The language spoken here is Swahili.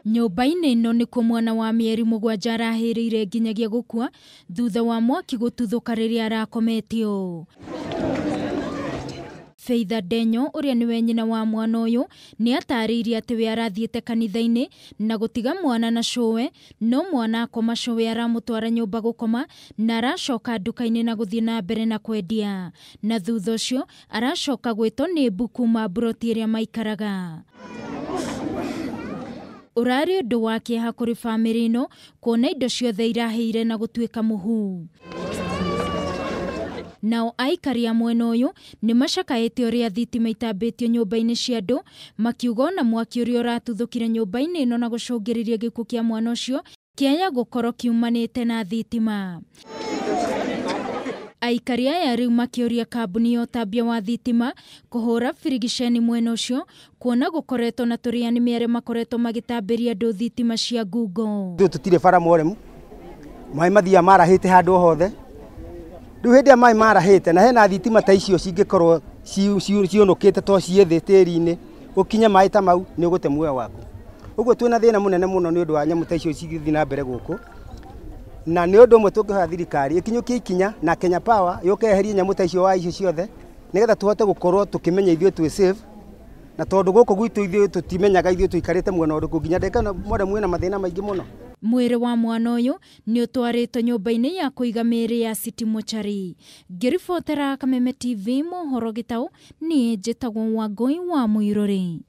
Nyũmba-inĩ ĩno nĩkuo mwana wa mĩeri 7 arahĩrĩire nginyagia gũkua thutha wa mwaki gũtuthũka rĩrĩa arakometio. Faith Adenyo ũrĩa nĩwe nyina wa mwana ũyũ nĩ atarĩirie atĩ we arathiĩte kanitha-inĩ na gũtiga mwana na cũwe, no mwana akoma cũwe aramũtwara nyũmba gũkoma na aracoka nduka-inĩ na gũthiĩ na mbere na kwendia, na thutha ũcio aracoka gwĩtwo nĩ mbu kuma buroti ĩrĩa maikaraga. Ũrarĩ ũndũ wa kĩeha kũrĩ bamĩrĩ ĩno kuona indo ciothe irahĩire na gũtuĩka mũhu. Nao aikari a mwena ũyũ nĩ macakaĩte ũrĩa thitima itambĩtio nyũmba-inĩ cia andũ, makiuga ona mwaki ũrĩa ũratuthũkire nyũmba-inĩ ĩno na gũcũngĩrĩria gĩkuũ kĩa mwana ũcio kĩaya gũkorwo kiumanĩte na thitima. Aikari aya rĩu makĩũria kambuni ya ũtambia wa thitima kũhũra birigiceni mwena ũcio kuona gũkoretwo na tũrĩanĩme arĩa makoretwo magĩtambĩria andũ thitima cia ngungo. Tũtirĩ bara moremu, maĩ mathiaga marahĩte handũ hothe. Rĩu hĩndĩ ya maĩ marahĩte na hena thitima ta icio cingĩkorwo cionũkĩte to ciĩ thĩ tĩri-inĩ, ũkinye maĩ ta mau nĩ ũgũte muoyo waku. Ũguo twĩna thĩna mũnene mũno nĩ ũndũ wa nyamũ ta icio cigĩthiĩ na mbere gũkũ, na nĩ ũndũ ũmwe tũngĩhoya thirikari ĩkinyũkie ikinya na Kenya Power yũke yeherie nyamũ ta icio wa icio ciothe nĩgetha tũhote gũkorwo tũkĩmenya ithuĩ twĩ safe, na tondũ gũkũ gwitũ ithuĩ tũtimenyaga ithuĩ tũikarĩte mwena ũrĩkũ nginya ndeka mwena mwĩna mathĩna maingĩ mũno. Mwĩrĩ wa mwana ũyũ nĩ ũtwarĩtwo nyũmba-inĩ ya kũiga mĩĩrĩ ya City Mortuary. Ngĩribotera Kameme TV mohoro Gĩtaũ, niĩ njĩtagwo Wangũi wa Mũirũrĩ.